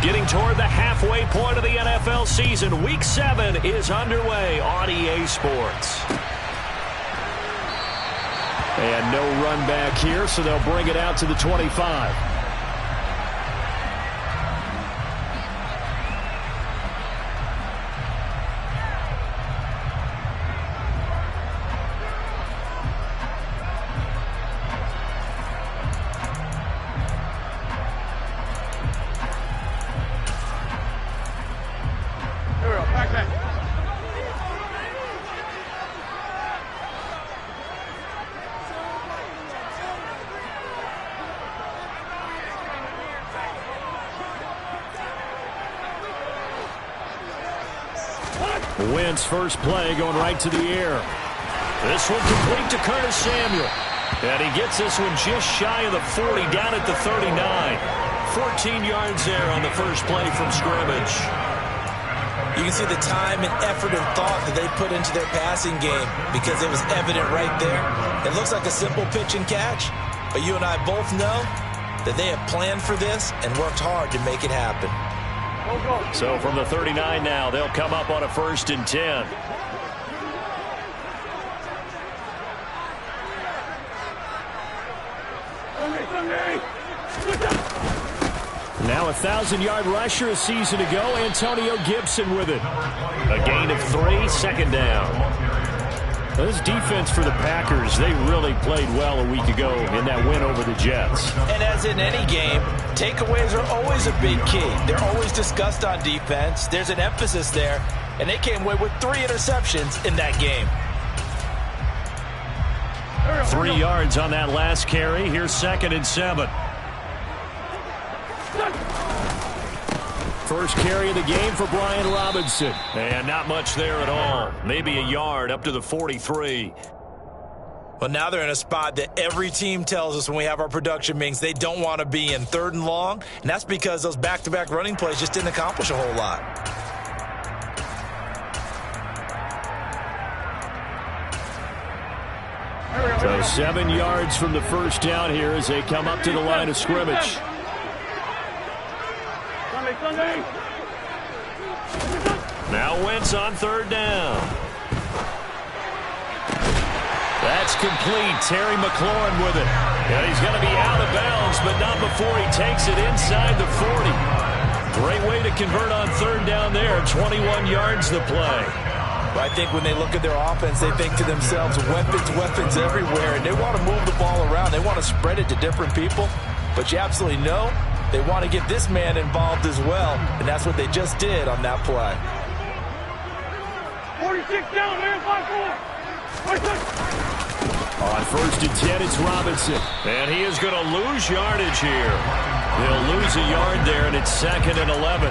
Getting toward the halfway point of the NFL season, Week 7 is underway on EA Sports. And no run back here, so they'll bring it out to the 25. Wentz first play going right to the air. This one complete to Curtis Samuel. And he gets this one just shy of the 40, down at the 39. 14 yards there on the first play from scrimmage. You can see the time and effort and thought that they put into their passing game because it was evident right there. It looks like a simple pitch and catch, but you and I both know that they have planned for this and worked hard to make it happen. So from the 39 now, they'll come up on a 1st and 10. Now a 1,000-yard rusher a season ago, Antonio Gibson with it. A gain of 3, 2nd down. This defense for the Packers, they really played well a week ago in that win over the Jets. And as in any game, takeaways are always a big key. They're always discussed on defense. There's an emphasis there, and they came away with 3 interceptions in that game. 3 yards on that last carry. Here's 2nd and 7. First carry of the game for Brian Robinson. And not much there at all. Maybe a yard up to the 43. Well, now they're in a spot that every team tells us when we have our production meetings they don't want to be in, 3rd and long. And that's because those back-to-back running plays just didn't accomplish a whole lot. So 7 yards from the first down here as they come up to the line of scrimmage. Now Wentz on 3rd down. That's complete. Terry McLaurin with it. And he's going to be out of bounds, but not before he takes it inside the 40. Great way to convert on 3rd down there. 21 yards to play. But I think when they look at their offense, they think to themselves, weapons, weapons everywhere. And they want to move the ball around. They want to spread it to different people. But you absolutely know they want to get this man involved as well. And that's what they just did on that play. 46 down, man, 5-4. On 1st and 10, it's Robinson. And he is going to lose yardage here. They'll lose a yard there, and it's 2nd and 11.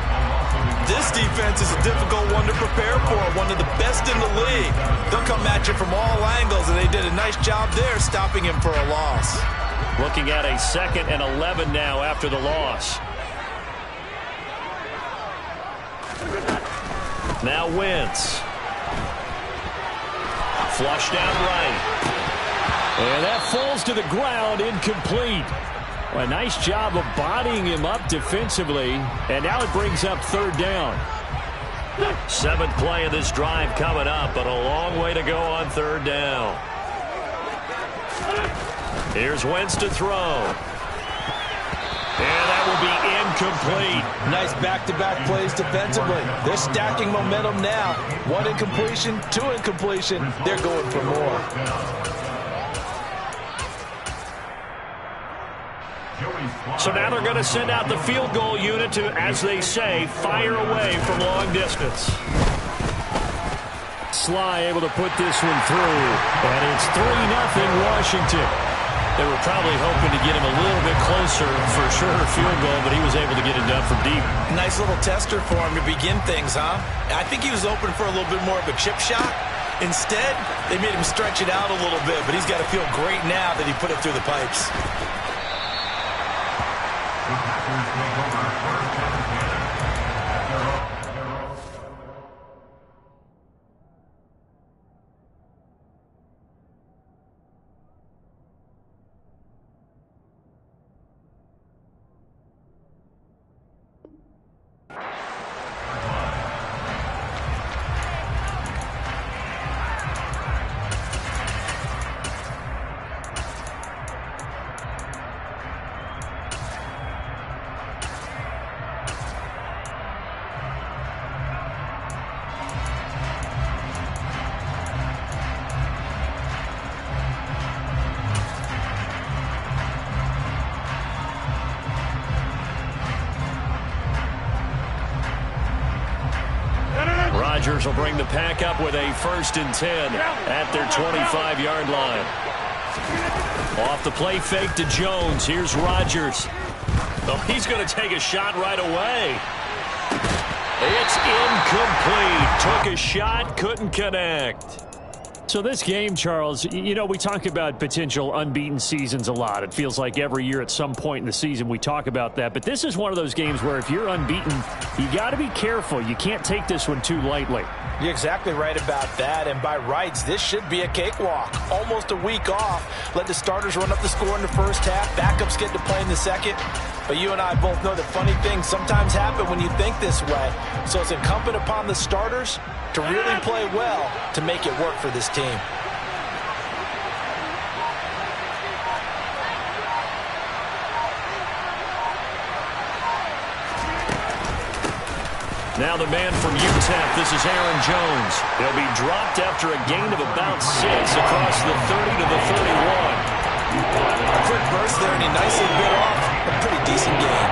This defense is a difficult one to prepare for, one of the best in the league. They'll come at you from all angles, and they did a nice job there stopping him for a loss. Looking at a 2nd and 11 now after the loss. Now Wentz. Flushed out right. And that falls to the ground, incomplete. Well, a nice job of bodying him up defensively. And now it brings up 3rd down. 7th play of this drive coming up, but a long way to go on 3rd down. Here's Wentz to throw. And that will be incomplete. Nice back-to-back plays defensively. They're stacking momentum now. 1 incompletion, 2 incompletion. They're going for more. So now they're going to send out the field goal unit to, as they say, fire away from long distance. Sly able to put this one through. And it's 3-0 Washington. They were probably hoping to get him a little bit closer for sure field goal, but he was able to get it done from deep. Nice little tester for him to begin things, huh? I think he was open for a little bit more of a chip shot. Instead, they made him stretch it out a little bit, but he's got to feel great now that he put it through the pipes. Rodgers will bring the pack up with a 1st and 10 at their 25-yard line. Off the play fake to Jones. Here's Rodgers. Oh, he's going to take a shot right away. It's incomplete. Took a shot, couldn't connect. So this game, Charles, you know, we talk about potential unbeaten seasons a lot. It feels like every year at some point in the season we talk about that. But this is one of those games where if you're unbeaten, you got to be careful. You can't take this one too lightly. You're exactly right about that. And by rights, this should be a cakewalk. Almost a week off. Let the starters run up the score in the first half. Backups get to play in the second. But you and I both know that funny things sometimes happen when you think this way. So it's incumbent upon the starters to really play well to make it work for this team. Now the man from UTEP, this is Aaron Jones. He'll be dropped after a gain of about 6 across the 30 to the 31. A quick burst there, and he nicely bit off a pretty decent gain.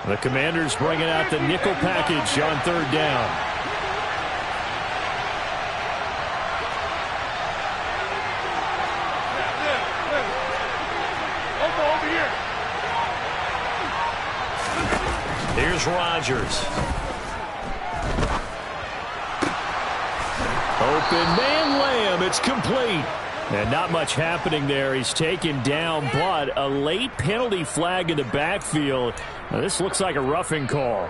The Commanders bringing out the nickel package on 3rd down. Here's Rodgers. Open man, Lamb. It's complete. And not much happening there. He's taken down, but a late penalty flag in the backfield. Now, this looks like a roughing call.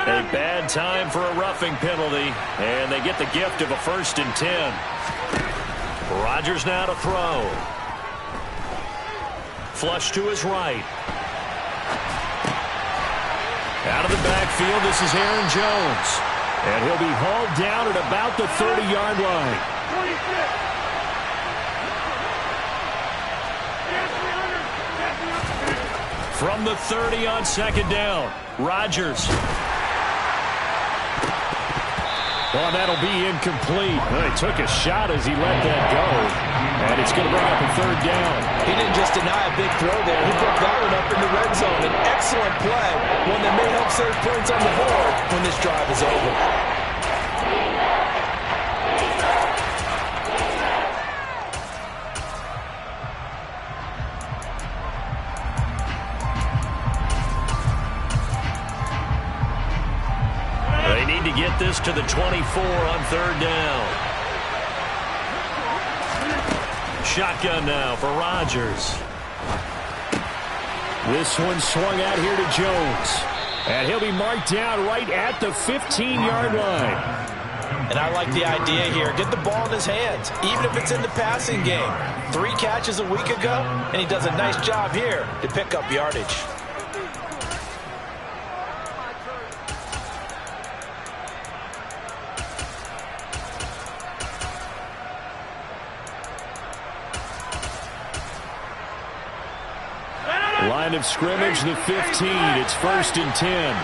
A bad time for a roughing penalty, and they get the gift of a 1st and 10. Rodgers now to throw. Flush to his right. Out of the backfield, this is Aaron Jones. And he'll be hauled down at about the 30-yard line. 26. From the 30 on 2nd down, Rodgers. Well, that'll be incomplete. Well, he took a shot as he let that go. And it's going to bring up a 3rd down. He didn't just deny a big throw there. He broke that one up in the red zone. An excellent play, one that may help save points on the board when this drive is over. Get this to the 24 on 3rd down. Shotgun now for Rodgers. This one swung out here to Jones. And he'll be marked down right at the 15-yard line. And I like the idea here. Get the ball in his hands, even if it's in the passing game. 3 catches a week ago, and he does a nice job here to pick up yardage. Line of scrimmage, the 15. It's 1st and 10.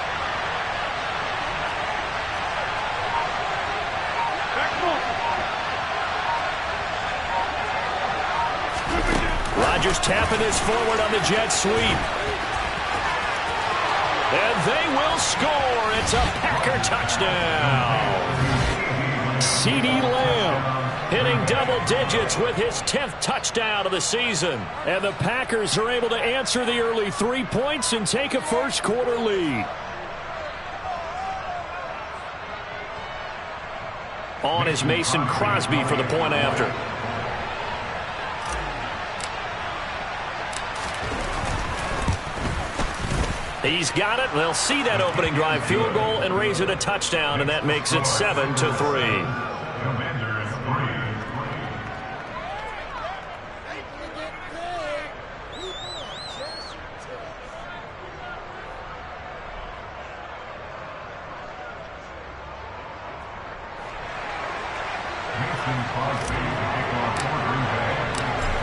Rodgers tapping this forward on the jet sweep. And they will score. It's a Packer touchdown. CeeDee Lamb hitting double digits with his 10th touchdown of the season. And the Packers are able to answer the early 3 points and take a first-quarter lead. On is Mason Crosby for the point after. He's got it. They'll see that opening drive field goal and raise it a touchdown, and that makes it 7-3.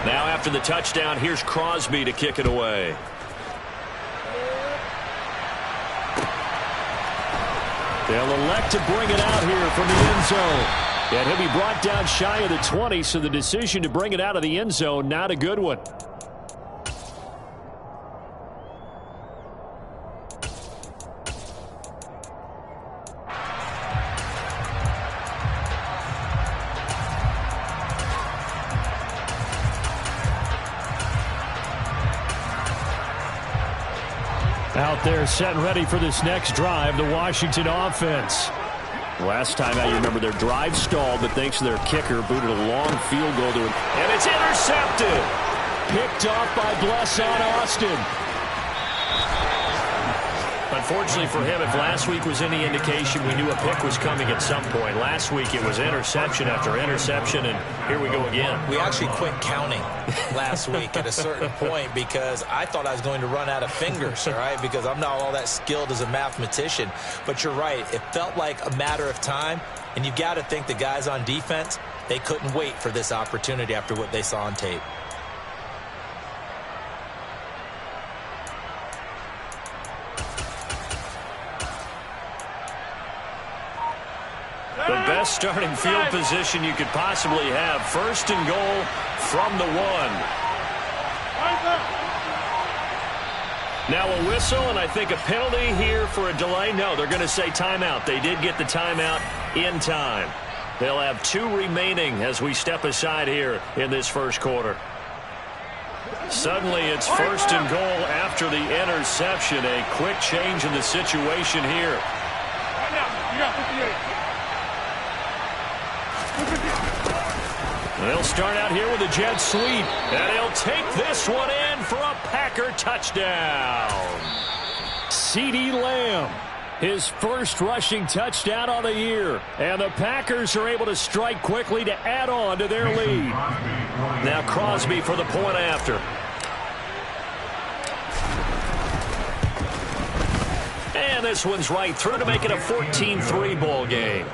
Now after the touchdown, here's Crosby to kick it away. They'll elect to bring it out here from the end zone. And he'll be brought down shy of the 20, so the decision to bring it out of the end zone, not a good one. Out there set and ready for this next drive, the Washington offense. Last time out, you remember their drive stalled, but thanks to their kicker, booted a long field goal to it. And it's intercepted. Picked off by Blesson Austin. Unfortunately for him, if last week was any indication, we knew a pick was coming at some point. Last week it was interception after interception, and here we go again. We actually quit counting last week at a certain point because I thought I was going to run out of fingers, all right, because I'm not all that skilled as a mathematician. But you're right. It felt like a matter of time, and you've got to think the guys on defense, they couldn't wait for this opportunity after what they saw on tape. The best starting field position you could possibly have. First and goal from the 1. Now a whistle, and I think a penalty here for a delay. No, they're going to say timeout. They did get the timeout in time. They'll have 2 remaining as we step aside here in this first quarter. Suddenly it's first and goal after the interception. A quick change in the situation here. Right now, you got 58. They'll start out here with a jet sweep, and he'll take this one in for a Packer touchdown. CeeDee Lamb, his first rushing touchdown on the year, and the Packers are able to strike quickly to add on to their lead. Now Crosby for the point after. And this one's right through to make it a 14-3 ball game.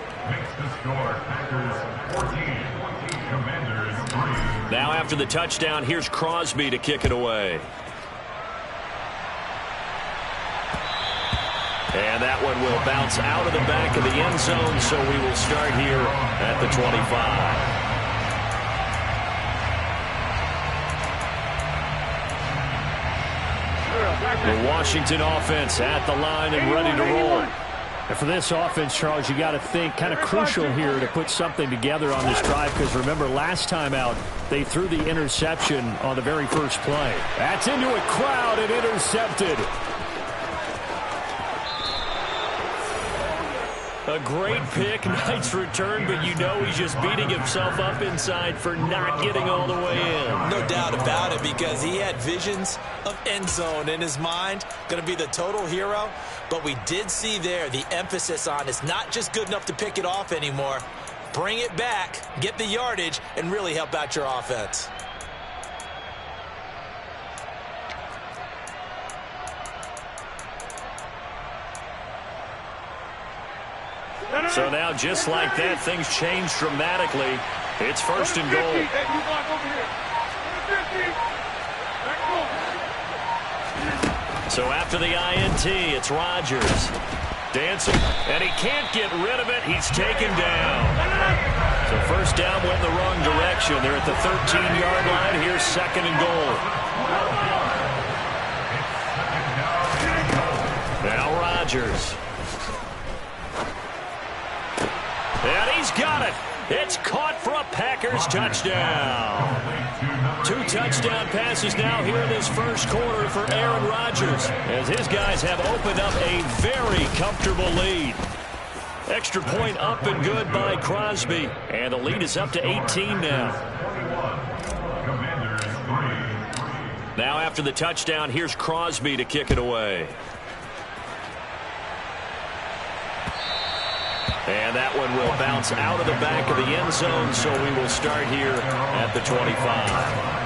Now after the touchdown, here's Crosby to kick it away. And that one will bounce out of the back of the end zone, so we will start here at the 25. The Washington offense at the line and ready to roll. And for this offense, Charles, you got to think kind of crucial here to put something together on this drive, because remember last time out they threw the interception on the very first play. That's into a crowd and intercepted. A great pick, nice return, but you know he's just beating himself up inside for not getting all the way in. No doubt about it, because he had visions of end zone in his mind, going to be the total hero. But we did see there the emphasis on it's not just good enough to pick it off anymore. Bring it back, get the yardage, and really help out your offense. So now, just like that, things change dramatically. It's first and goal. So after the INT, it's Rodgers. Dancing, and he can't get rid of it. He's taken down. So first down went in the wrong direction. They're at the 13-yard line. Here's second and goal. Now Rodgers. And he's got it. It's caught for a Packers touchdown. 2 touchdown passes now here in this first quarter for Aaron Rodgers, as his guys have opened up a very comfortable lead. Extra point up and good by Crosby, and the lead is up to 18 now. Now after the touchdown, here's Crosby to kick it away. And that one will bounce out of the back of the end zone, so we will start here at the 25.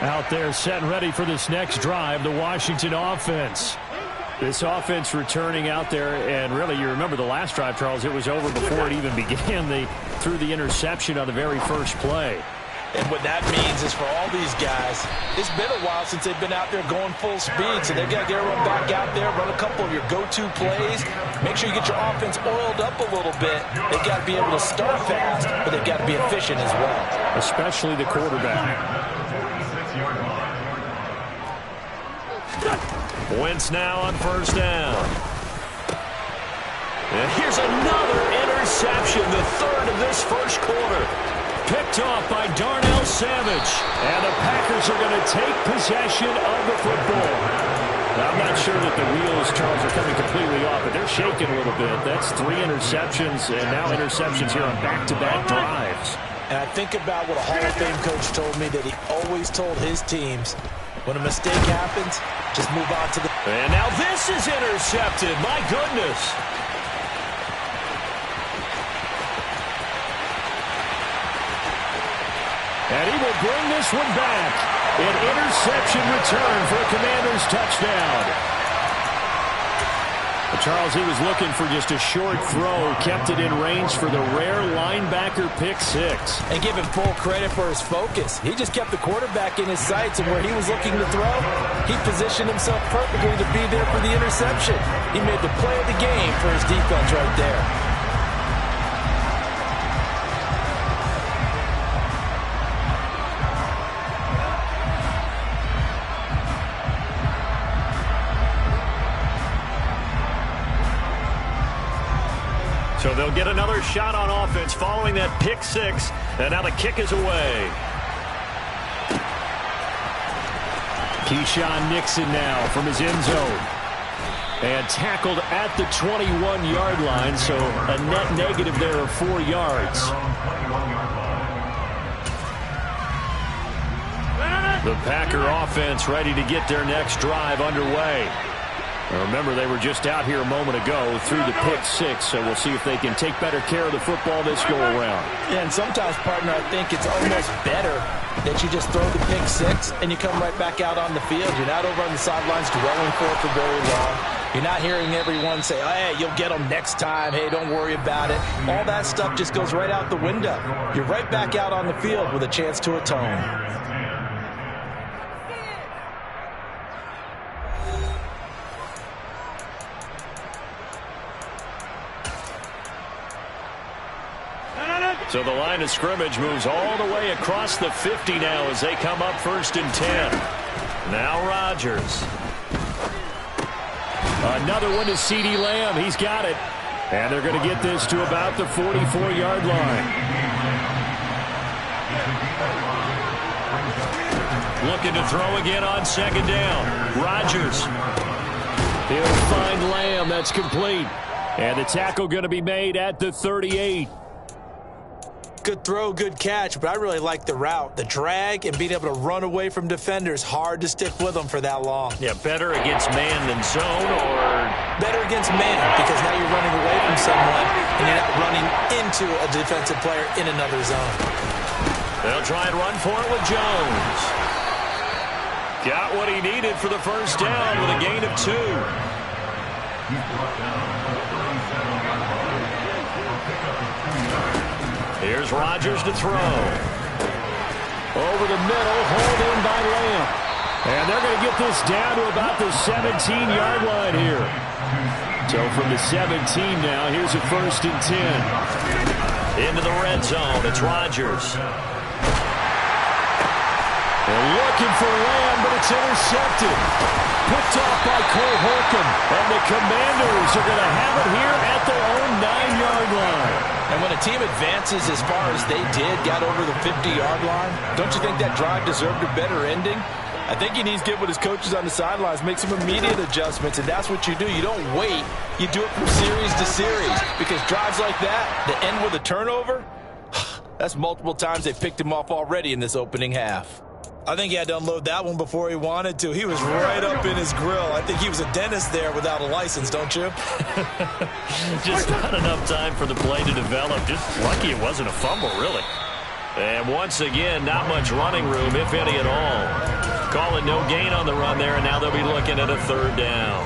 Out there setting ready for this next drive, the Washington offense. This offense returning out there, and really, you remember the last drive, Charles, it was over before it even began. They threw the interception on the very first play. And what that means is for all these guys, it's been a while since they've been out there going full speed, so they've got to get everyone back out there, run a couple of your go-to plays, make sure you get your offense oiled up a little bit. They've got to be able to start fast, but they've got to be efficient as well. Especially the quarterback. Wentz now on first down. And here's another interception, the third of this first quarter. Picked off by Darnell Savage. And the Packers are going to take possession of the football. Now, I'm not sure that the wheels, Charles, are coming completely off, but they're shaking a little bit. That's 3 interceptions, and now interceptions here on back-to-back drives. And I think about what a Hall of Fame coach told me, that he always told his teams, when a mistake happens, just move on to the... And now this is intercepted. My goodness. And he will bring this one back. An interception return for a Commanders touchdown. Charles, he was looking for just a short throw, kept it in range for the rare linebacker pick 6. And give him full credit for his focus. He just kept the quarterback in his sights, and where he was looking to throw, he positioned himself perfectly to be there for the interception. He made the play of the game for his defense right there. So they'll get another shot on offense following that pick 6. And now the kick is away. Keyshawn Nixon now from his end zone. And tackled at the 21-yard line, so a net negative there of 4 yards. The Packer offense ready to get their next drive underway. Remember, they were just out here a moment ago through the pick 6, so we'll see if they can take better care of the football this go-around. Yeah, and sometimes, partner, I think it's almost better that you just throw the pick 6 and you come right back out on the field. You're not over on the sidelines dwelling for it for very long. You're not hearing everyone say, oh, hey, you'll get them next time. Hey, don't worry about it. All that stuff just goes right out the window. You're right back out on the field with a chance to atone. So the line of scrimmage moves all the way across the 50 now as they come up 1st and 10. Now Rodgers. Another one to CeeDee Lamb. He's got it. And they're going to get this to about the 44-yard line. Looking to throw again on 2nd down. Rodgers. He'll find Lamb. That's complete. And the tackle going to be made at the 38. Good throw, good catch, but I really like the route. The drag and being able to run away from defenders, hard to stick with them for that long. Yeah, better against man than zone, or? Better against man, because now you're running away from someone and you're not running into a defensive player in another zone. They'll try and run for it with Jones. Got what he needed for the first down with a gain of 2. Here's Rodgers to throw. Over the middle, hauled in by Lamb. And they're going to get this down to about the 17-yard line here. So from the 17 now, here's a 1st and 10. Into the red zone, it's Rodgers. They're looking for Lamb, but it's intercepted. Picked off by Cole Holcomb. And the Commanders are going to have it here at their own 9-yard line. And when a team advances as far as they did, got over the 50-yard line, don't you think that drive deserved a better ending? I think he needs to get with his coaches on the sidelines, make some immediate adjustments, and that's what you do. You don't wait. You do it from series to series, because drives like that, that end with a turnover, that's multiple times they picked him off already in this opening half. I think he had to unload that one before he wanted to. He was right up in his grill. I think he was a dentist there without a license, don't you? Just not enough time for the play to develop. Just lucky it wasn't a fumble, really. And once again, not much running room, if any at all. Call it no gain on the run there, and now they'll be looking at a third down.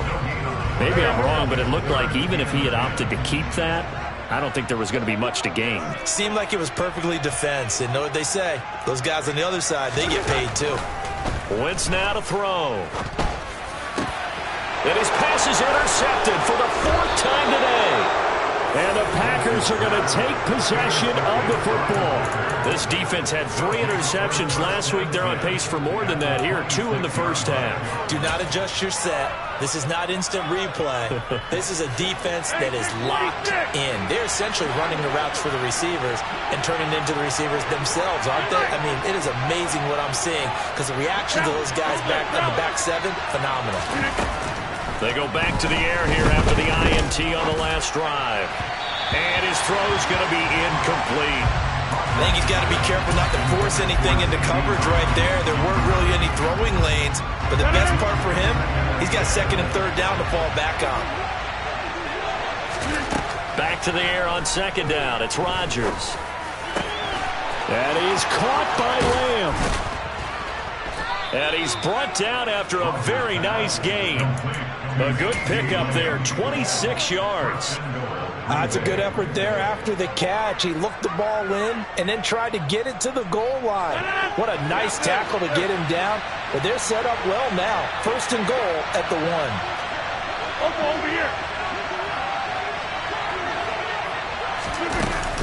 Maybe I'm wrong, but it looked like even if he had opted to keep that, I don't think there was going to be much to gain. Seemed like it was perfectly defense. And know what they say? Those guys on the other side, they get paid too. Wentz now to throw. And his pass is intercepted for the 4th time today. And the Packers are going to take possession of the football. This defense had 3 interceptions last week. They're on pace for more than that here, 2 in the first half. Do not adjust your set. This is not instant replay. This is a defense that is locked in. They're essentially running the routes for the receivers and turning into the receivers themselves, aren't they? I mean, it is amazing what I'm seeing because the reaction to those guys back in the back 7, phenomenal. They go back to the air here after the INT on the last drive. And his throw's going to be incomplete. I think he's got to be careful not to force anything into coverage right there. There weren't really any throwing lanes. But the best part for him, he's got 2nd and 3rd down to fall back on. Back to the air on 2nd down. It's Rodgers. And he's caught by Lamb. And he's brought down after a very nice gain. A good pickup there, 26 yards. That's a good effort there after the catch. He looked the ball in and then tried to get it to the goal line. What a nice tackle to get him down. But they're set up well now. 1st and goal at the 1. Over here.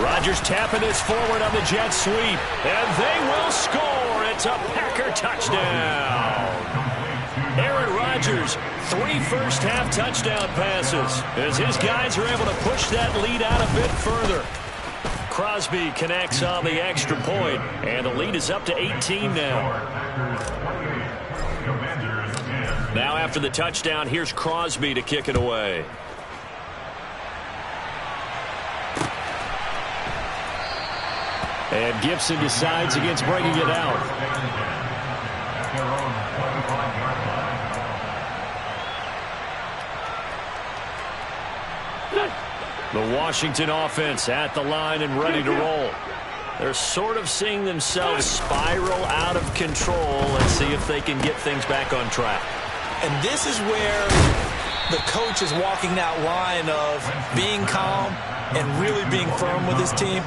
Rodgers tapping this forward on the jet sweep. And they will score. It's a Packer touchdown. Aaron Rodgers, 3 first-half touchdown passes as his guys are able to push that lead out a bit further. Crosby connects on the extra point, and the lead is up to 18 now. Now after the touchdown, here's Crosby to kick it away. And Gibson decides against bringing it out. The Washington offense at the line and ready to roll. They're sort of seeing themselves spiral out of control. Let's see if they can get things back on track. And this is where the coach is walking that line of being calm and really being firm with his team.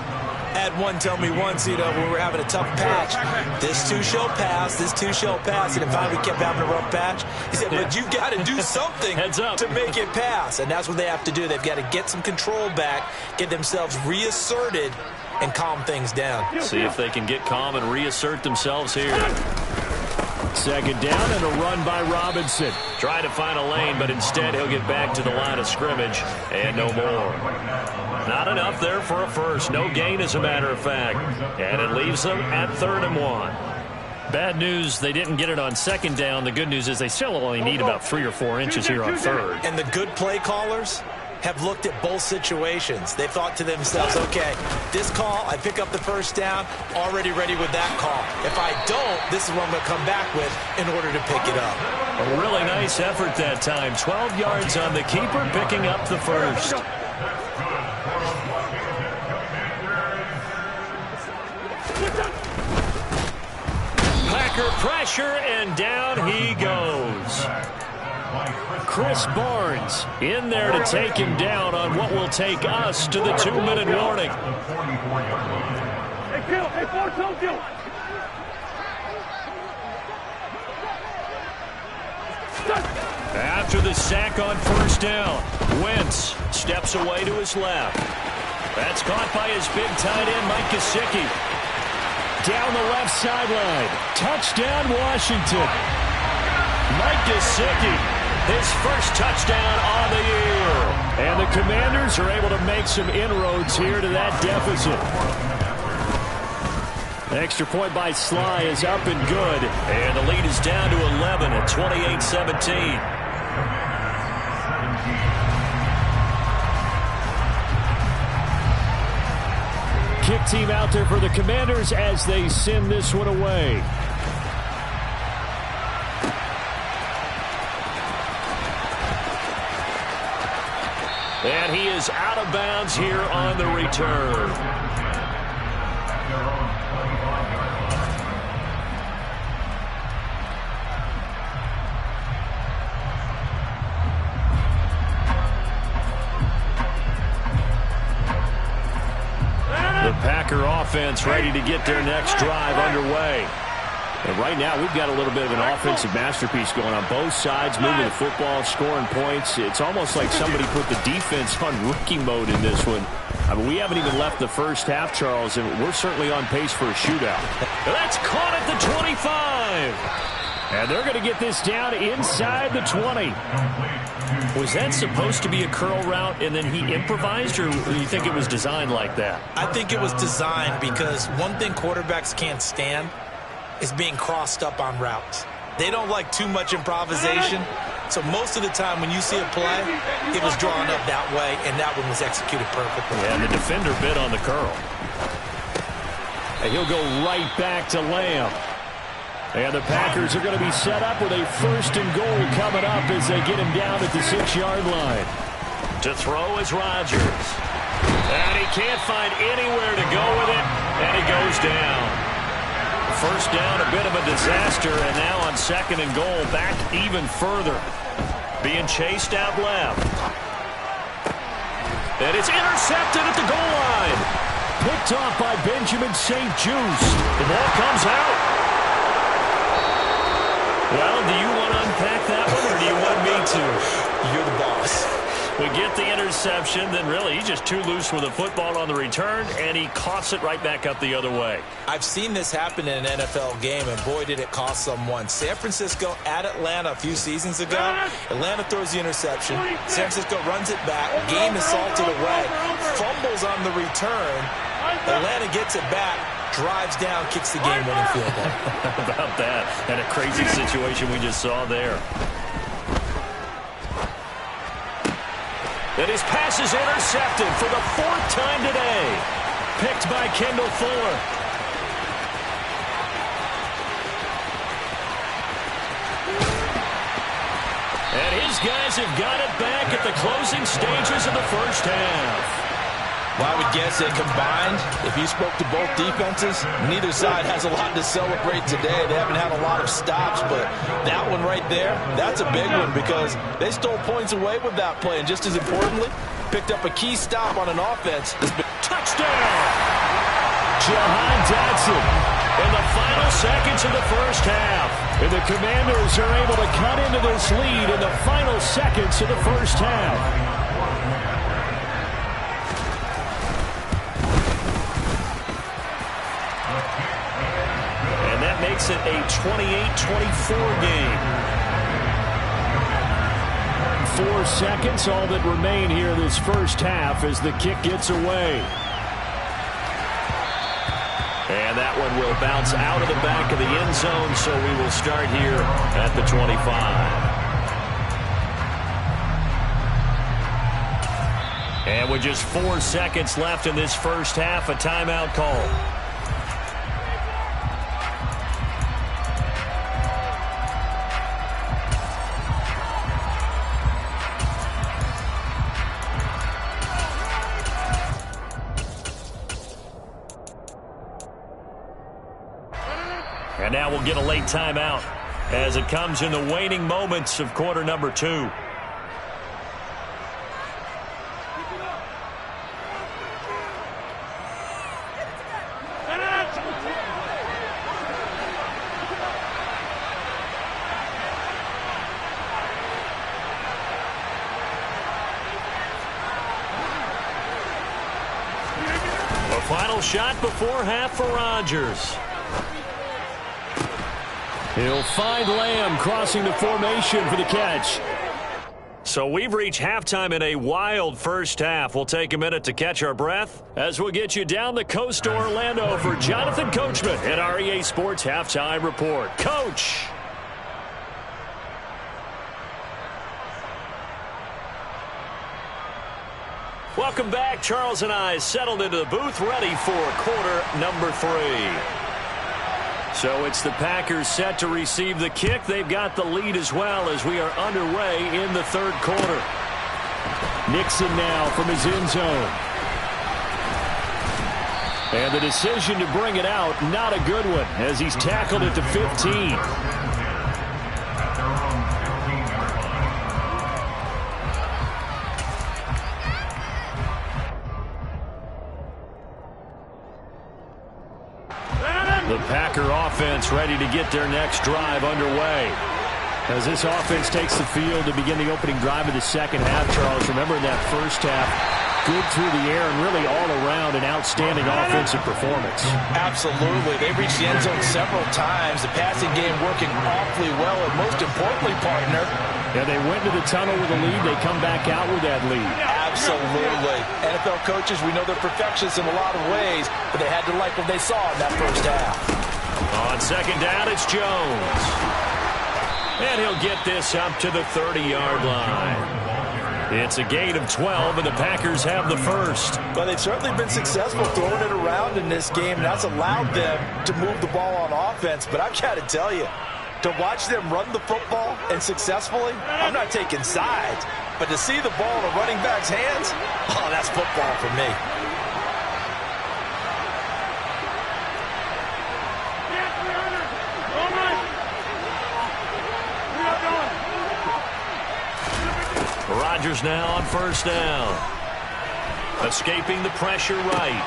Had one tell me once, when we were having a tough patch, this too shall pass, this too shall pass, and finally we kept having a rough patch. He said, but you've got to do something to make it pass, and that's what they have to do. They've got to get some control back, get themselves reasserted, and calm things down. See if they can get calm and reassert themselves here. 2nd down and a run by Robinson. Trying to find a lane, but instead he'll get back to the line of scrimmage, and no more. Not enough there for a first. No gain, as a matter of fact. And it leaves them at 3rd and 1. Bad news, they didn't get it on 2nd down. The good news is they still only need about 3 or 4 inches here on 3rd. And the good play callers have looked at both situations. They thought to themselves, okay, this call, I pick up the 1st down, already ready with that call. If I don't, this is what I'm going to come back with in order to pick it up. A really nice effort that time. 12 yards on the keeper, picking up the 1st. Packer pressure, and down he goes. Chris Barnes in there to take him down on what will take us to the 2-minute warning. Hey, Kill. Hey, Ford, don't kill. After the sack on 1st down, Wentz steps away to his left. That's caught by his big tight end, Mike Gesicki. Down the left sideline. Touchdown, Washington. Mike Gesicki, his first touchdown on the year. And the Commanders are able to make some inroads here to that deficit. The extra point by Sly is up and good. And the lead is down to 11 at 28-17. Kick team out there for the Commanders as they send this one away. And he is out of bounds here on the return. Packer offense ready to get their next drive underway. And right now, we've got a little bit of an offensive masterpiece going on both sides, moving the football, scoring points. It's almost like somebody put the defense on rookie mode in this one. I mean, we haven't even left the first half, Charles, and we're certainly on pace for a shootout. That's caught at the 25. And they're going to get this down inside the 20. Was that supposed to be a curl route and then he improvised, or do you think it was designed like that? I think it was designed because one thing quarterbacks can't stand is being crossed up on routes. They don't like too much improvisation. So most of the time when you see a play, it was drawn up that way, and that one was executed perfectly. Yeah, and the defender bit on the curl. And he'll go right back to Lamb. And the Packers are going to be set up with a 1st and goal coming up as they get him down at the 6-yard line. To throw is Rodgers. And he can't find anywhere to go with it, and he goes down. First down, a bit of a disaster, and now on 2nd and goal, back even further. Being chased out left. And it's intercepted at the goal line. Picked off by Benjamin St-Juste. The ball comes out. Well, do you want to unpack that one, or do you want me to? You're the boss. We get the interception, then really he's just too loose with the football on the return, and he coughs it right back up the other way. I've seen this happen in an NFL game, and boy, did it cost someone. San Francisco at Atlanta a few seasons ago. Atlanta throws the interception. San Francisco runs it back. Game is salted away. Fumbles on the return. Atlanta gets it back. Drives down, kicks the game-winning field goal. How about that? And a crazy situation we just saw there. And his pass is intercepted for the 4th time today. Picked by Kendall Fuller. And his guys have got it back at the closing stages of the first half. Well, I would guess that combined, if you spoke to both defenses, neither side has a lot to celebrate today. They haven't had a lot of stops, but that one right there, that's a big one because they stole points away with that play. And just as importantly, picked up a key stop on an offense. Touchdown! Jahan Dotson in the final seconds of the first half. And the Commanders are able to cut into this lead in the final seconds of the first half. Makes it a 28-24 game. 4 seconds, all that remain here this first half as the kick gets away. And that one will bounce out of the back of the end zone, so we will start here at the 25. And with just 4 seconds left in this first half, a timeout call. And now we'll get a late timeout as it comes in the waning moments of quarter number 2. A final shot before half for Rodgers. He'll find Lamb crossing the formation for the catch. So we've reached halftime in a wild first half. We'll take a minute to catch our breath as we'll get you down the coast to Orlando for Jonathan Coachman at our EA Sports Halftime Report. Coach. Welcome back. Charles and I settled into the booth ready for quarter number 3. So it's the Packers set to receive the kick. They've got the lead as well as we are underway in the third quarter. Nixon now from his end zone. And the decision to bring it out, not a good one, as he's tackled at the 15. The Packer offense ready to get their next drive underway. As this offense takes the field to begin the opening drive of the second half, Charles, remember in that first half, good through the air and really all around an outstanding offensive performance. Absolutely. They reached the end zone several times. The passing game working awfully well, and most importantly, partner, yeah, they went to the tunnel with a lead. They come back out with that lead. Absolutely. NFL coaches, we know they're perfectionists in a lot of ways, but they had to like what they saw in that first half. On second down, it's Jones. And he'll get this up to the 30-yard line. It's a gain of 12, and the Packers have the first. Well, they've certainly been successful throwing it around in this game, and that's allowed them to move the ball on offense. But I've got to tell you, to watch them run the football and successfully, I'm not taking sides, but to see the ball in a running back's hands, oh, that's football for me. Rodgers now on first down. Escaping the pressure right.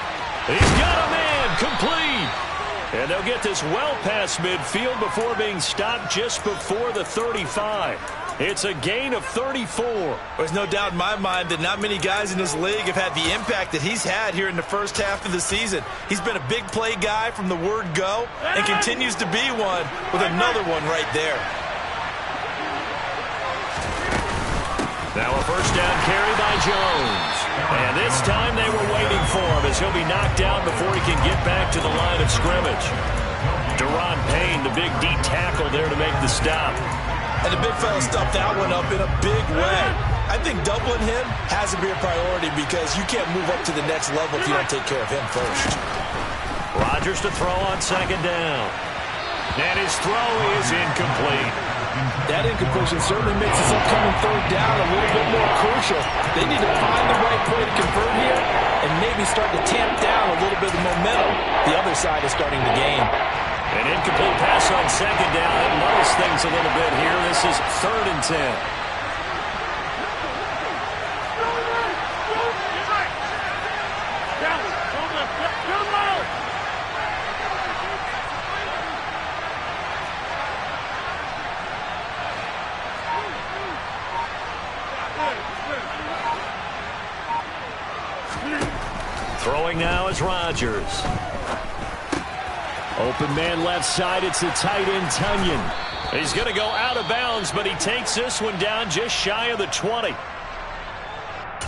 He's got a man complete. And they'll get this well past midfield before being stopped just before the 35. It's a gain of 34. There's no doubt in my mind that not many guys in this league have had the impact that he's had here in the first half of the season. He's been a big play guy from the word go and continues to be one with another one right there. Now a first down carry by Jones. And this time they were waiting for him as he'll be knocked down before he can get back to the line of scrimmage. Daron Payne, the big D tackle there to make the stop. And the big fella stuffed that one up in a big way. I think doubling him has to be a priority because you can't move up to the next level if you don't take care of him first. Rodgers to throw on second down. And his throw is incomplete. That incompletion certainly makes this upcoming third down a little bit more crucial. They need to find the right play to convert here and maybe start to tamp down a little bit of the momentum the other side is starting to gain. An incomplete pass on second down. It lowers things a little bit here. This is 3rd and 10. Throwing now is Rodgers. Open man left side. It's the tight end, Tunyon. He's going to go out of bounds, but he takes this one down just shy of the 20.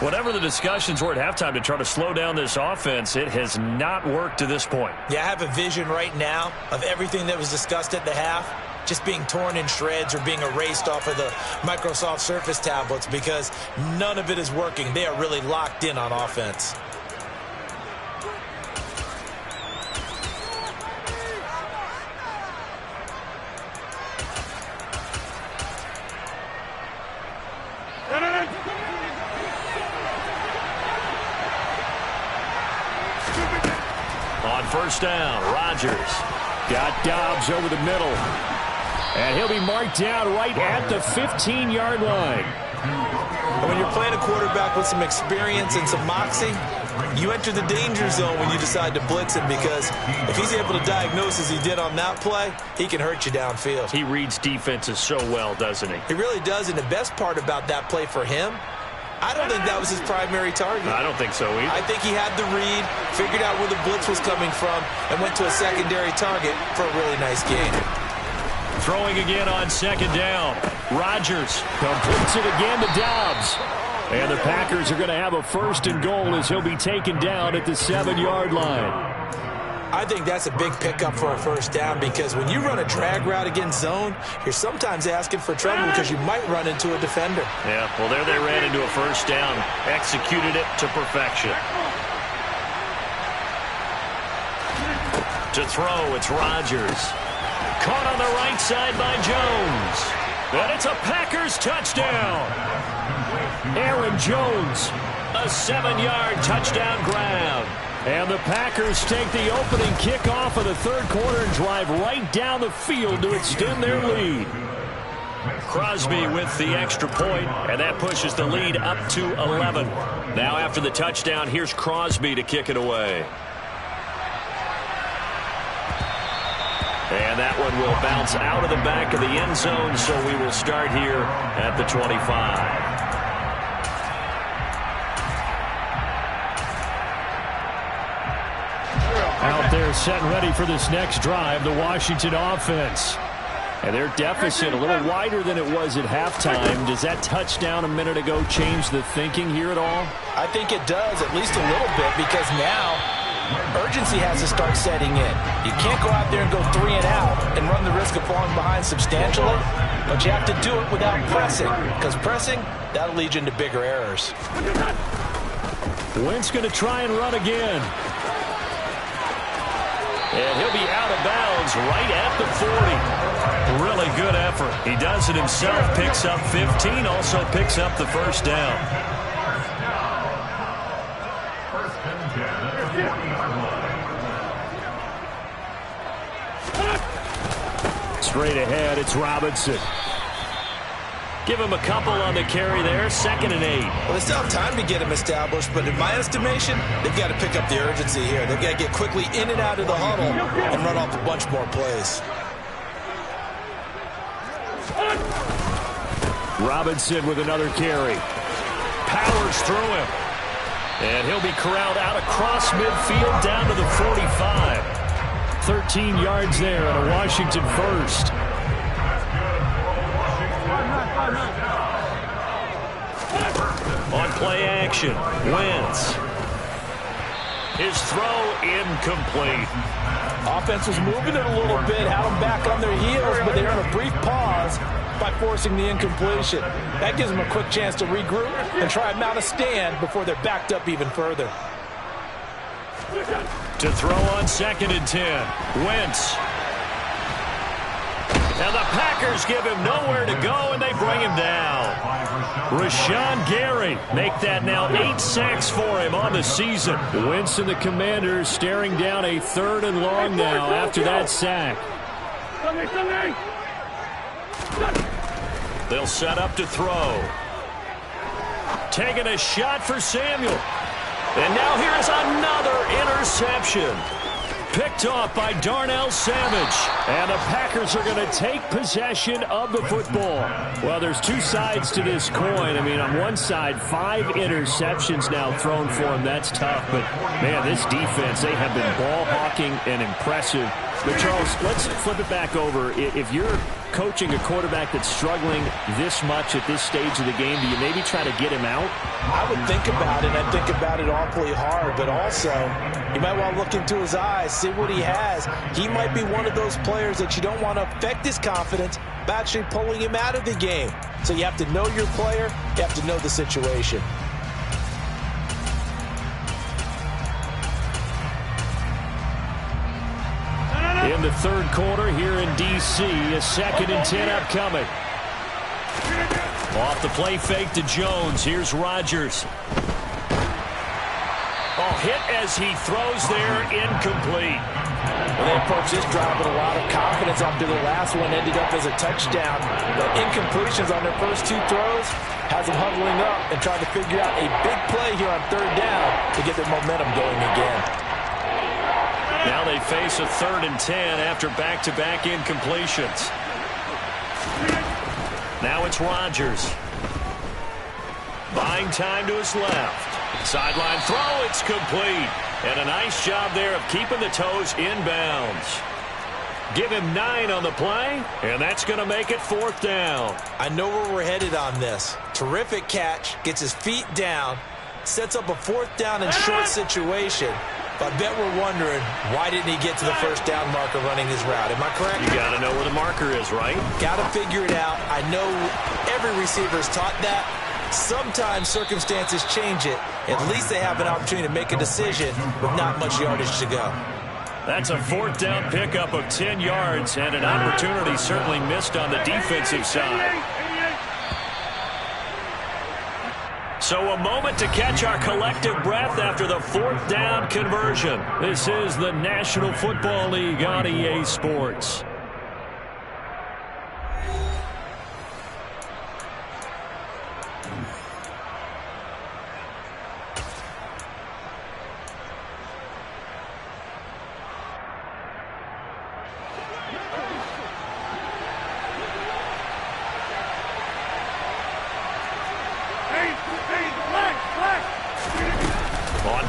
Whatever the discussions were at halftime to try to slow down this offense, it has not worked to this point. Yeah, I have a vision right now of everything that was discussed at the half just being torn in shreds or being erased off of the Microsoft Surface tablets because none of it is working. They are really locked in on offense. On first down, Rodgers got Dobbs over the middle. And he'll be marked down right at the 15-yard line. And when you're playing a quarterback with some experience and some moxie, you enter the danger zone when you decide to blitz him because if he's able to diagnose as he did on that play, he can hurt you downfield. He reads defenses so well, doesn't he? He really does, and the best part about that play for him, I don't think that was his primary target. I don't think so either. I think he had the read, figured out where the blitz was coming from, and went to a secondary target for a really nice gain. Throwing again on second down. Rodgers completes it again to Dobbs. And the Packers are going to have a 1st and goal as he'll be taken down at the 7-yard line. I think that's a big pickup for a first down because when you run a drag route against zone, you're sometimes asking for trouble because you might run into a defender. Yeah, well, there they ran into a first down, executed it to perfection. To throw, it's Rodgers. Caught on the right side by Jones. And it's a Packers touchdown. Aaron Jones, a 7-yard touchdown grab. And the Packers take the opening kickoff of the third quarter and drive right down the field to extend their lead. Crosby with the extra point, and that pushes the lead up to 11. Now after the touchdown, here's Crosby to kick it away. And that one will bounce out of the back of the end zone, so we will start here at the 25. Out there set and ready for this next drive, the Washington offense. And their deficit a little wider than it was at halftime. Does that touchdown a minute ago change the thinking here at all? I think it does, at least a little bit, because now urgency has to start setting in. You can't go out there and go 3 and out and run the risk of falling behind substantially, but you have to do it without pressing, because pressing, that'll lead you into bigger errors. Wentz going to try and run again. And he'll be out of bounds right at the 40. Really good effort. He does it himself, picks up 15, also picks up the first down. Straight ahead, it's Robinson. Give him a couple on the carry there, 2nd and 8. Well, they still have time to get him established, but in my estimation, they've got to pick up the urgency here. They've got to get quickly in and out of the huddle and run off a bunch more plays. Robinson with another carry. Powers through him. And he'll be corralled out across midfield down to the 45. 13 yards there and a Washington first. On play action, Wentz. His throw incomplete. Offense was moving it a little bit, had them back on their heels, but they're in a brief pause by forcing the incompletion. That gives them a quick chance to regroup and try and mount a stand before they're backed up even further. To throw on 2nd and 10, Wentz. And the Packers give him nowhere to go, and they bring him down. Rashawn Gary make that now 8 sacks for him on the season. Wentz and the Commanders staring down a 3rd and long now after that sack. They'll set up to throw. Taking a shot for Samuel. And now here's another interception. Picked off by Darnell Savage. And the Packers are going to take possession of the football. Well, there's two sides to this coin. I mean, on one side, 5 interceptions now thrown for him. That's tough. But, man, this defense, they have been ball hawking and impressive. But, Charles, let's flip it back over. If you're coaching a quarterback that's struggling this much at this stage of the game, do you maybe try to get him out? I would think about it, and think about it awfully hard. But also, you might want to look into his eyes, see what he has. He might be one of those players that you don't want to affect his confidence by actually pulling him out of the game. So you have to know your player. You have to know the situation. In the 3rd quarter here in D.C., a 2nd and 10 upcoming. Off the play fake to Jones. Here's Rodgers. Oh, hit as he throws there, incomplete. Well, they approached this drive with a lot of confidence after the last one ended up as a touchdown. The incompletions on their first 2 throws has them huddling up and trying to figure out a big play here on 3rd down to get their momentum going again. Now they face a 3rd and 10 after back-to-back incompletions. Now it's Rodgers. Buying time to his left. Sideline throw, it's complete. And a nice job there of keeping the toes inbounds. Give him 9 on the play, and that's going to make it 4th down. I know where we're headed on this. Terrific catch, gets his feet down, sets up a 4th down and short situation. But I bet we're wondering, why didn't he get to the 1st down marker running his route? Am I correct? You got to know where the marker is, right? Got to figure it out. I know every receiver is taught that. Sometimes circumstances change it. At least they have an opportunity to make a decision with not much yardage to go. That's a 4th down pickup of 10 yards and an opportunity certainly missed on the defensive side. So a moment to catch our collective breath after the 4th down conversion. This is the National Football League on EA Sports.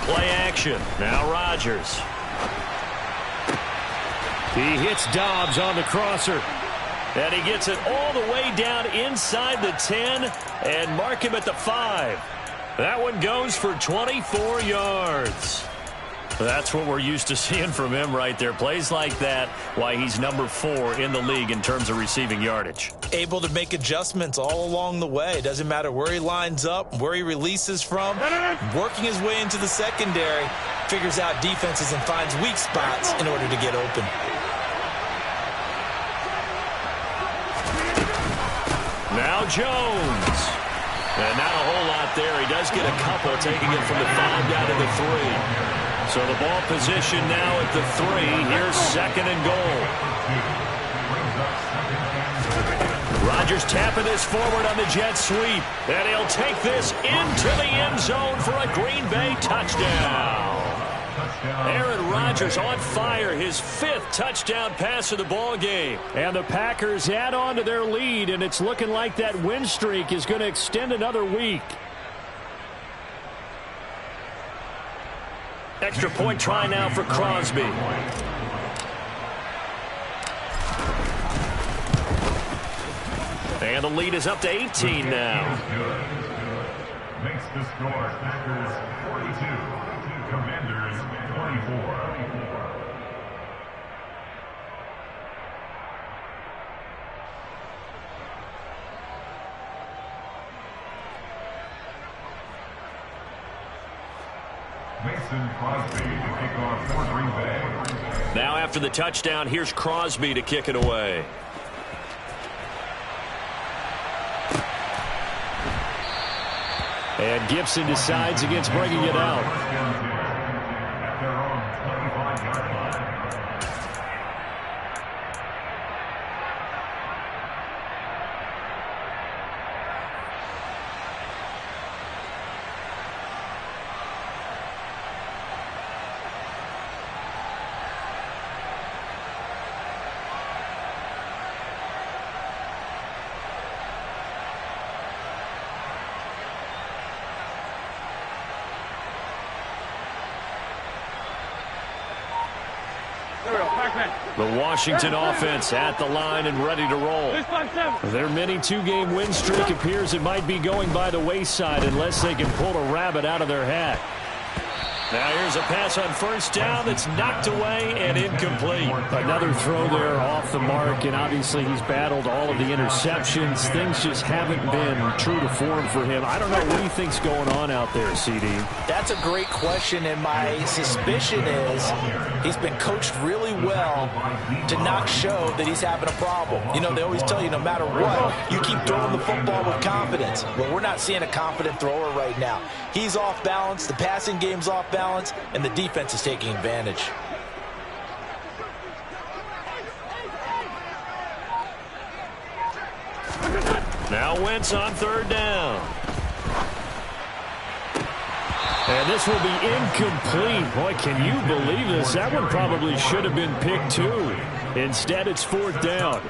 Play action. Now Rodgers. He hits Dobbs on the crosser. And he gets it all the way down inside the 10 and mark him at the 5. That one goes for 24 yards. That's what we're used to seeing from him right there. Plays like that, why he's number 4 in the league in terms of receiving yardage. Able to make adjustments all along the way. Doesn't matter where he lines up, where he releases from. Working his way into the secondary, figures out defenses and finds weak spots in order to get open. Now Jones. And not a whole lot there. He does get a couple, taking it from the 5 down to the 3. So the ball position now at the 3. Here's 2nd and goal. Rodgers tapping this forward on the jet sweep. And he'll take this into the end zone for a Green Bay touchdown. Aaron Rodgers on fire, his 5th touchdown pass of the ball game. And the Packers add on to their lead, and it's looking like that win streak is going to extend another week. Extra point try now for Crosby. And the lead is up to 18 now. Makes the score Packers 42, Commanders 24. Mason Crosby to kick off for Green Bay. Now after the touchdown, here's Crosby to kick it away. And Gibson decides against bringing it out. At their own 25-yard line. The Washington offense at the line and ready to roll. Their mini 2-game win streak appears it might be going by the wayside unless they can pull a rabbit out of their hat. Now here's a pass on 1st down that's knocked away and incomplete. Another throw there off the mark, and obviously he's battled all of the interceptions. Things just haven't been true to form for him. I don't know what he thinks going on out there, CD. That's a great question, and my suspicion is he's been coached really well to not show that he's having a problem. You know, they always tell you no matter what, you keep throwing the football with confidence. Well, we're not seeing a confident thrower right now. He's off balance, the passing game's off balance, and the defense is taking advantage. Now Wentz on 3rd down. And this will be incomplete. Boy, can you believe this? That one probably should have been picked too. Instead, it's 4th down.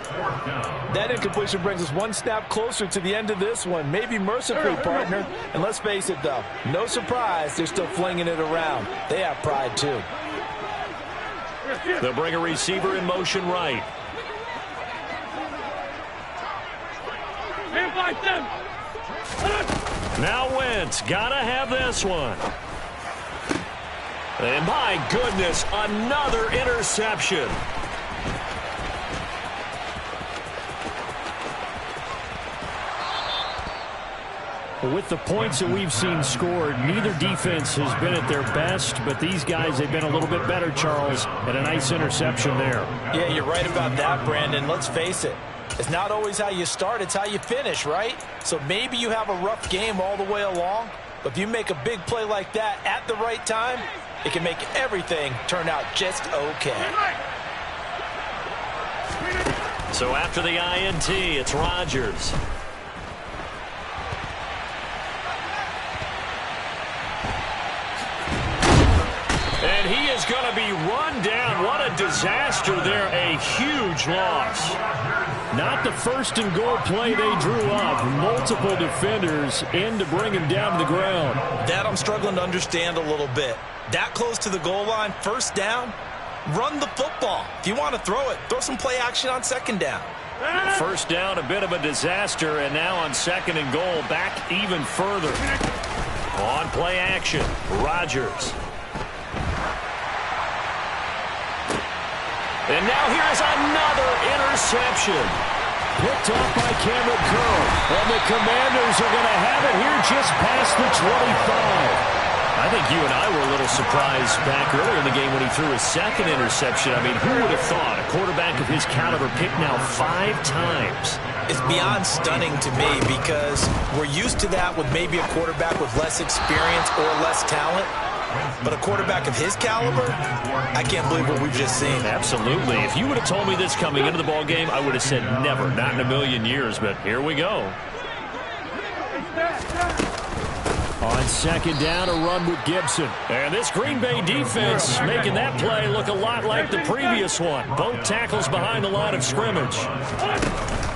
That incompletion brings us one snap closer to the end of this one. Maybe mercifully, partner. And let's face it, though, no surprise, they're still flinging it around. They have pride, too. They'll bring a receiver in motion right. Now Wentz, gotta have this one. And my goodness, another interception. With the points that we've seen scored, neither defense has been at their best, but these guys have been a little bit better, Charles, and a nice interception there. Yeah, you're right about that, Brandon. Let's face it. It's not always how you start, it's how you finish, right? So maybe you have a rough game all the way along, but if you make a big play like that at the right time, it can make everything turn out just okay. So after the INT, it's Rodgers. And he is going to be run down. What a disaster there. A huge loss. Not the first and goal play they drew up. Multiple defenders in to bring him down to the ground. That I'm struggling to understand a little bit. That close to the goal line, first down, run the football. If you want to throw it, throw some play action on second down. First down, a bit of a disaster, and now on second and goal, back even further. On play action, Rodgers. And now here's another interception. Picked off by Cameron Curl. And the Commanders are going to have it here just past the 25. I think you and I were a little surprised back earlier in the game when he threw his second interception. I mean, who would have thought a quarterback of his caliber picked now 5 times? It's beyond stunning to me because we're used to that with maybe a quarterback with less experience or less talent. But a quarterback of his caliber, I can't believe what we've just seen. Absolutely. If you would have told me this coming into the ball game, I would have said never, not in a million years. But here we go. On second down, a run with Gibson. And this Green Bay defense making that play look a lot like the previous one. Both tackles behind the line of scrimmage.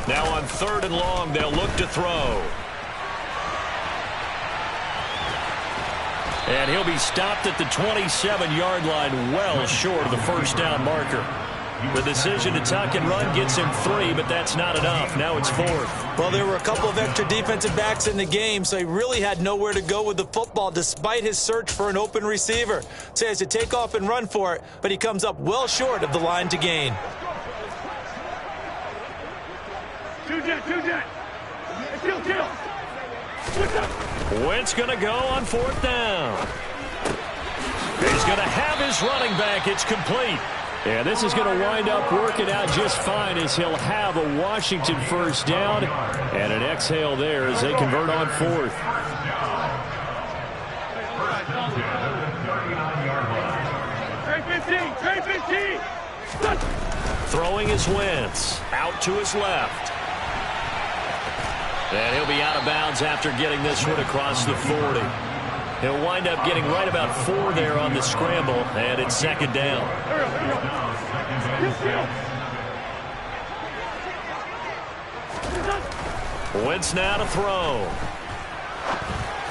Now on third and long, they'll look to throw. And he'll be stopped at the 27-yard line, well short of the first down marker. The decision to tuck and run gets him 3, but that's not enough. Now it's 4th. Well, there were a couple of extra defensive backs in the game, so he really had nowhere to go with the football despite his search for an open receiver. So he has to take off and run for it, but he comes up well short of the line to gain. Two jet. Kill. Wentz going to go on 4th down. He's going to have his running back. It's complete. And this is going to wind up working out just fine as he'll have a Washington first down and an exhale there as they convert on 4th. Trey 15. Throwing is Wentz. Out to his left. And he'll be out of bounds after getting this one across the 40. He'll wind up getting right about 4 there on the scramble, and it's second down. Wentz now to throw.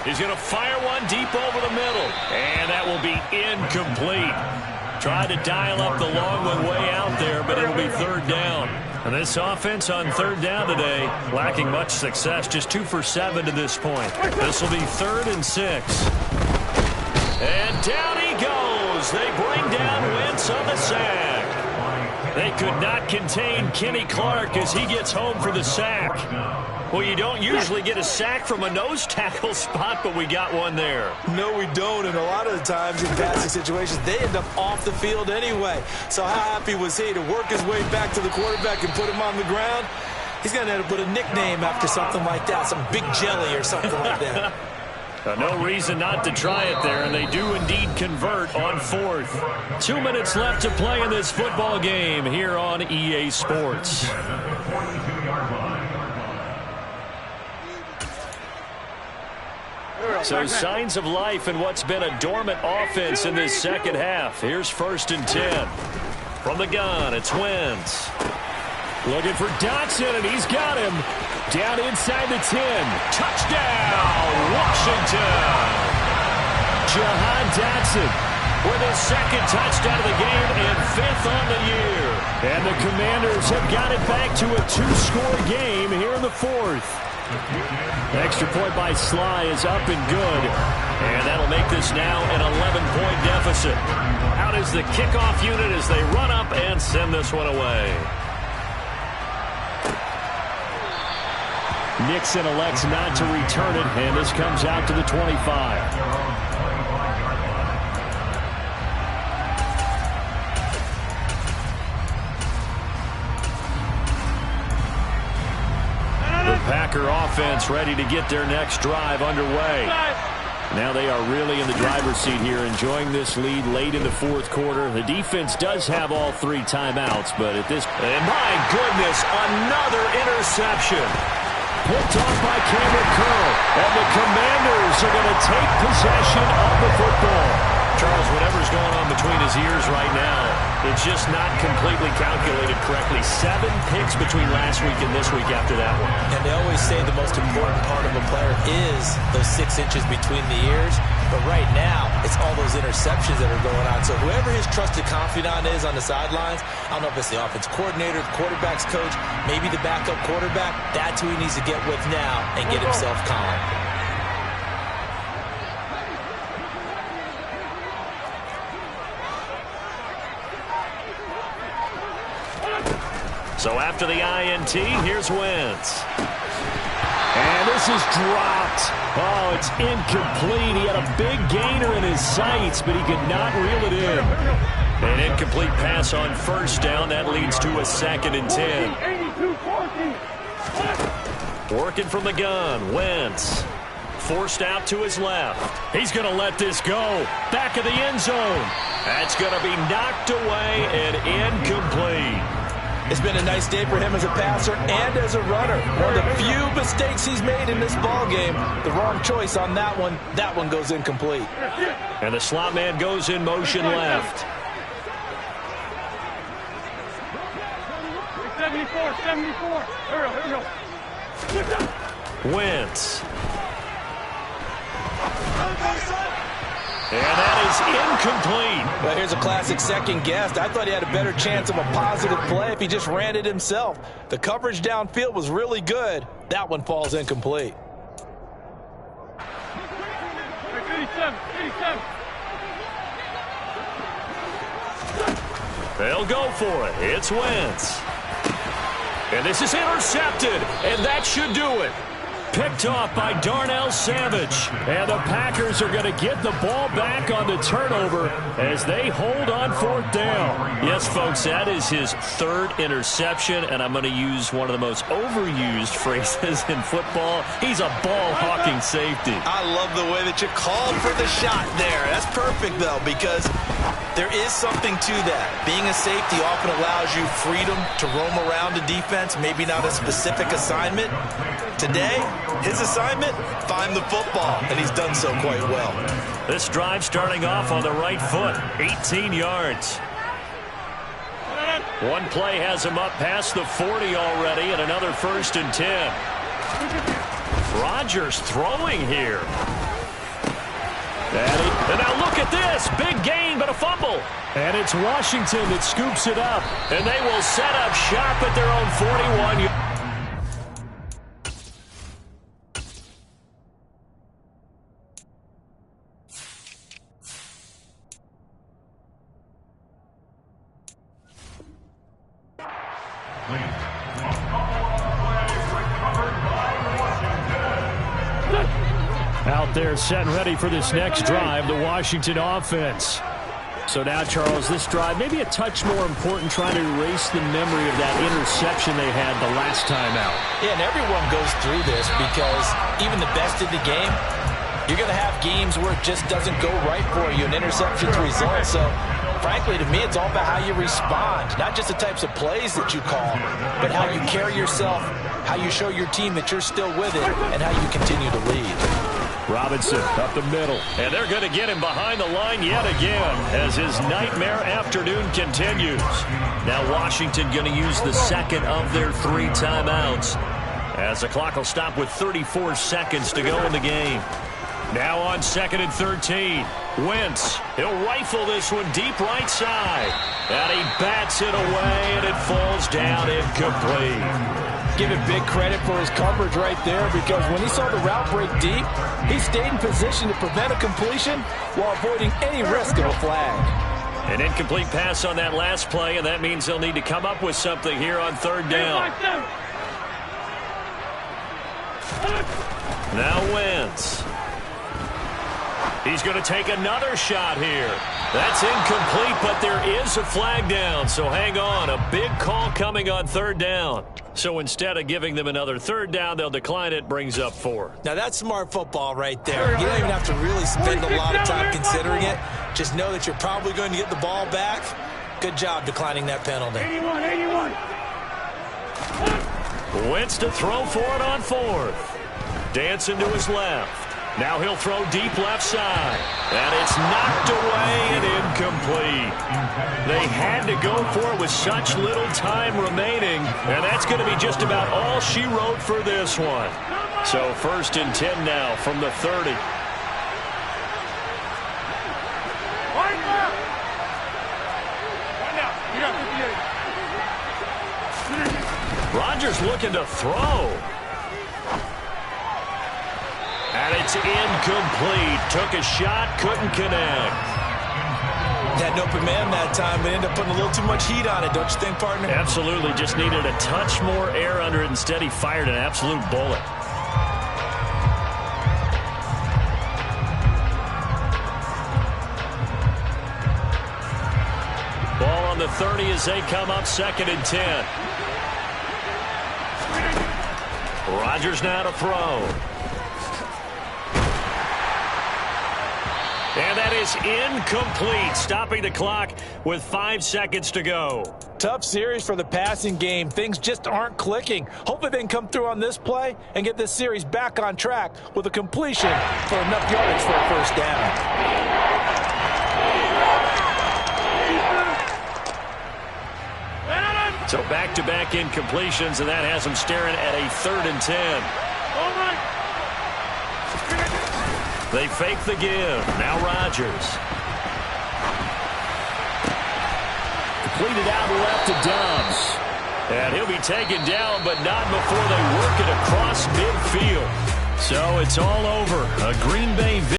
He's going to fire one deep over the middle, and that will be incomplete. Tried to dial up the long one way out there, but it'll be third down. And this offense on third down today, lacking much success, just 2 for 7 to this point. This will be 3rd and 6. And down he goes. They bring down Wentz on the sack. They could not contain Kenny Clark as he gets home for the sack. Well, you don't usually get a sack from a nose tackle spot, but we got one there. No, we don't, and a lot of the times in passing situations, they end up off the field anyway. So how happy was he to work his way back to the quarterback and put him on the ground? He's going to end up with a nickname after something like that, some Big Jelly or something like that. No reason not to try it there, and they do indeed convert on 4th. 2 minutes left to play in this football game here on EA Sports. So signs of life in what's been a dormant offense in this second half. Here's 1st and 10. From the gun, it's Wentz. Looking for Dotson, and he's got him. Down inside the 10. Touchdown, Washington. Jahan Dotson with his 2nd touchdown of the game and 5th on the year. And the Commanders have got it back to a 2-score game here in the 4th. Extra point by Sly is up and good. And that'll make this now an 11-point deficit. Out is the kickoff unit as they run up and send this one away. Nixon elects not to return it, and this comes out to the 25. The Packer offense ready to get their next drive underway. Now they are really in the driver's seat here, enjoying this lead late in the 4th quarter. The defense does have all 3 timeouts, but at this... And my goodness, another interception. Picked off by Cameron Curl, and the Commanders are going to take possession of the football. Charles, whatever's going on between his ears right now, it's just not completely calculated correctly. 7 picks between last week and this week after that one. And they always say the most important part of a player is those 6 inches between the ears. But right now, it's all those interceptions that are going on. So whoever his trusted confidant is on the sidelines, I don't know if it's the offense coordinator, the quarterback's coach, maybe the backup quarterback, that's who he needs to get with now and get himself calm. So after the INT, here's Wentz. And this is dropped. Oh, it's incomplete. He had a big gainer in his sights, but he could not reel it in. An incomplete pass on first down. That leads to a 2nd and 10. Working from the gun, Wentz. Forced out to his left. He's going to let this go. Back of the end zone. That's going to be knocked away and incomplete. It's been a nice day for him as a passer and as a runner. One of the few mistakes he's made in this ballgame. The wrong choice on that one. That one goes incomplete. And the slot man goes in motion left. 74, 74. Here we go. Wentz. And that is incomplete. Well, here's a classic second guess. I thought he had a better chance of a positive play if he just ran it himself. The coverage downfield was really good. That one falls incomplete. 87, 87. They'll go for it. It's Wentz. And this is intercepted. And that should do it. Picked off by Darnell Savage. And the Packers are going to get the ball back on the turnover as they hold on 4th down. Yes, folks, that is his 3rd interception, and I'm going to use one of the most overused phrases in football. He's a ball-hawking safety. I love the way that you called for the shot there. That's perfect, though, because there is something to that. Being a safety often allows you freedom to roam around the defense, maybe not a specific assignment. Today, his assignment, find the football, and he's done so quite well. This drive starting off on the right foot, 18 yards. One play has him up past the 40 already, and another 1st and 10. Rodgers throwing here. And now look at this. Big gain, but a fumble. And it's Washington that scoops it up. And they will set up shop at their own 41. Out there set and ready for this next drive, the Washington offense. So now, Charles, this drive maybe a touch more important, trying to erase the memory of that interception they had the last time out. Yeah, and everyone goes through this because even the best in the game, you're going to have games where it just doesn't go right for you, and interceptions result. So, frankly, to me, it's all about how you respond, not just the types of plays that you call, but how you carry yourself, how you show your team that you're still with it, and how you continue to lead. Robinson up the middle, and they're going to get him behind the line yet again as his nightmare afternoon continues. Now Washington going to use the 2nd of their 3 timeouts as the clock will stop with 34 seconds to go in the game. Now on 2nd and 13. Wentz, he'll rifle this one deep right side. And he bats it away, and it falls down incomplete. Give him big credit for his coverage right there, because when he saw the route break deep, he stayed in position to prevent a completion while avoiding any risk of a flag. An incomplete pass on that last play, and that means they'll need to come up with something here on 3rd down. Now Wentz. He's going to take another shot here. That's incomplete, but there is a flag down, so hang on. A big call coming on 3rd down. So instead of giving them another 3rd down, they'll decline it, brings up 4. Now that's smart football right there. You don't even have to really spend a lot of time considering it. Just know that you're probably going to get the ball back. Good job declining that penalty. 81, 81. Wentz to throw for it on 4th. Dancing to his left. Now he'll throw deep left side. And it's knocked away and incomplete. They had to go for it with such little time remaining. And that's going to be just about all she wrote for this one. So 1st and 10 now from the 30. Rodgers looking to throw. And it's incomplete. Took a shot, couldn't connect. Had an open man that time, but ended up putting a little too much heat on it, don't you think, partner? Absolutely. Just needed a touch more air under it. Instead, he fired an absolute bullet. Ball on the 30 as they come up 2nd and 10. Rodgers now to throw. And that is incomplete, stopping the clock with 5 seconds to go. Tough series for the passing game. Things just aren't clicking. Hopefully they can come through on this play and get this series back on track with a completion for enough yardage for a 1st down. So back-to-back incompletions, and that has them staring at a 3rd and 10. They fake the give. Now Rodgers. Completed out left to Dobbs. And he'll be taken down, but not before they work it across midfield. So it's all over. A Green Bay victory.